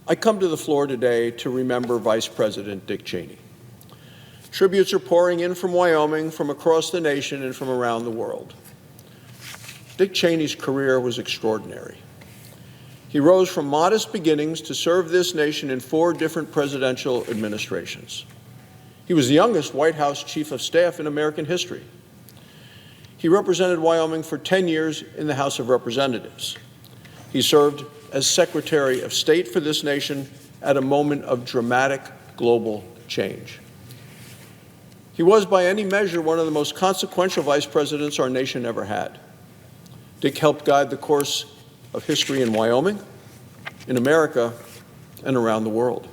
I come to the floor today to remember Vice President Dick Cheney. Tributes are pouring in from Wyoming, from across the nation, and from around the world. Dick Cheney's career was extraordinary. He rose from modest beginnings to serve this nation in 4 different presidential administrations. He was the youngest White House Chief of Staff in American history. He represented Wyoming for 10 years in the House of Representatives. He served as Secretary of State for this nation at a moment of dramatic global change. He was, by any measure, one of the most consequential vice presidents our nation ever had. Dick helped guide the course of history in Wyoming, in America, and around the world.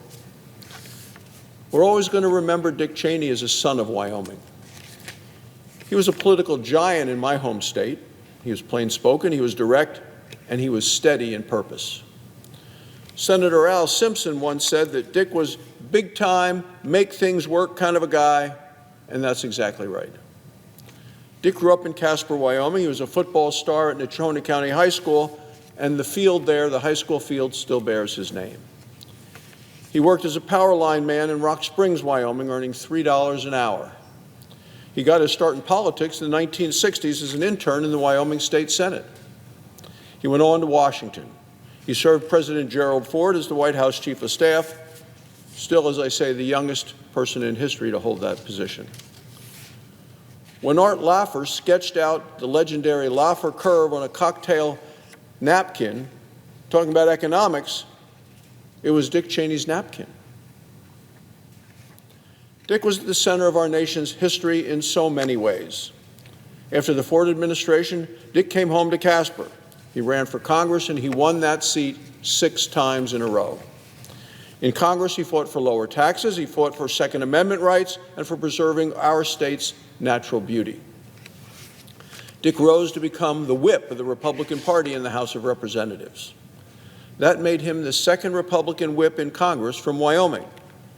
We're always going to remember Dick Cheney as a son of Wyoming. He was a political giant in my home state. He was plain-spoken, he was direct, and he was steady in purpose. Senator Al Simpson once said that Dick was big-time, make-things-work kind of a guy, and that's exactly right. Dick grew up in Casper, Wyoming. He was a football star at Natrona County High School, and the field there, the high school field, still bears his name. He worked as a power line man in Rock Springs, Wyoming, earning $3 an hour. He got his start in politics in the 1960s as an intern in the Wyoming State Senate. He went on to Washington. He served President Gerald Ford as the White House Chief of Staff, still, as I say, the youngest person in history to hold that position. When Art Laffer sketched out the legendary Laffer curve on a cocktail napkin, talking about economics, it was Dick Cheney's napkin. Dick was at the center of our nation's history in so many ways. After the Ford administration, Dick came home to Casper. He ran for Congress, and he won that seat 6 times in a row. In Congress, he fought for lower taxes, he fought for Second Amendment rights, and for preserving our state's natural beauty. Dick rose to become the whip of the Republican Party in the House of Representatives. That made him the second Republican whip in Congress from Wyoming.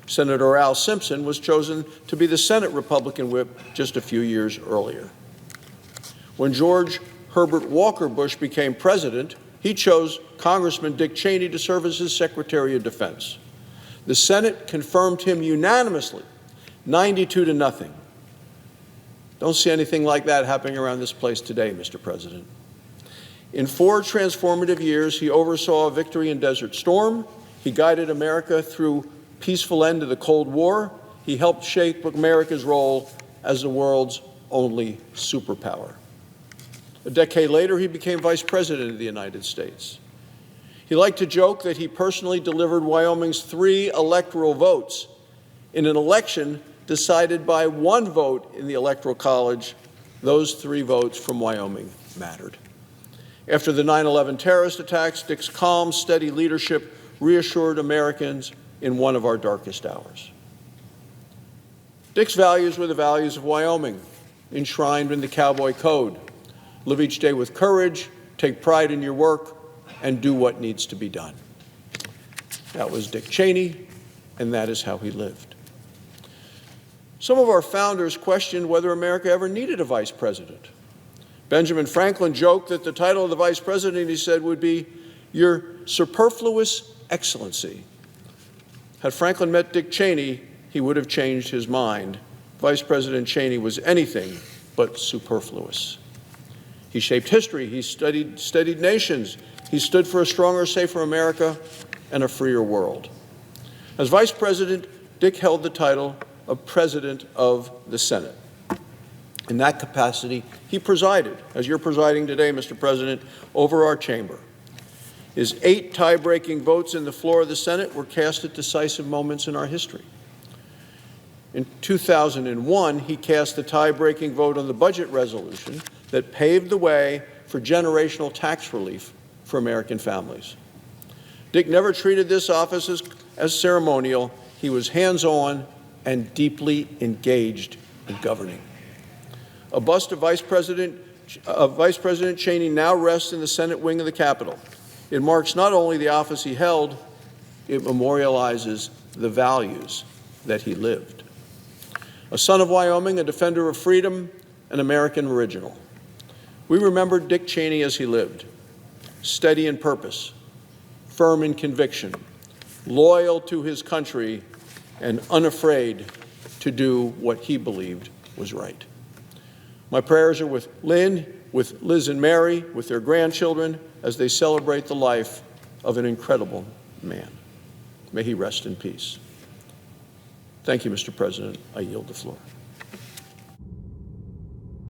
Senator Al Simpson was chosen to be the Senate Republican whip just a few years earlier. When George Herbert Walker Bush became president, he chose Congressman Dick Cheney to serve as his Secretary of Defense. The Senate confirmed him unanimously, 92-0. Don't see anything like that happening around this place today, Mr. President. In 4 transformative years, he oversaw a victory in Desert Storm. He guided America through peaceful end of the Cold War. He helped shape America's role as the world's only superpower. A decade later, he became Vice President of the United States. He liked to joke that he personally delivered Wyoming's 3 electoral votes in an election decided by 1 vote in the Electoral College. Those 3 votes from Wyoming mattered. After the 9/11 terrorist attacks, Dick's calm, steady leadership reassured Americans in one of our darkest hours. Dick's values were the values of Wyoming, enshrined in the Cowboy Code. Live each day with courage, take pride in your work, and do what needs to be done. That was Dick Cheney, and that is how he lived. Some of our founders questioned whether America ever needed a vice president. Benjamin Franklin joked that the title of the vice president, he said, would be Your Superfluous Excellency. Had Franklin met Dick Cheney, he would have changed his mind. Vice President Cheney was anything but superfluous. He shaped history, he steadied nations, he stood for a stronger, safer America and a freer world. As Vice President, Dick held the title of President of the Senate. In that capacity, he presided, as you're presiding today, Mr. President, over our chamber. His 8 tie-breaking votes in the floor of the Senate were cast at decisive moments in our history. In 2001, he cast the tie-breaking vote on the budget resolution that paved the way for generational tax relief for American families. Dick never treated this office as ceremonial. He was hands-on and deeply engaged in governing. A bust of Vice President Cheney now rests in the Senate wing of the Capitol. It marks not only the office he held, it memorializes the values that he lived. A son of Wyoming, a defender of freedom, an American original. We remember Dick Cheney as he lived, steady in purpose, firm in conviction, loyal to his country and unafraid to do what he believed was right. My prayers are with Lynn, with Liz and Mary, with their grandchildren, as they celebrate the life of an incredible man. May he rest in peace. Thank you, Mr. President. I yield the floor.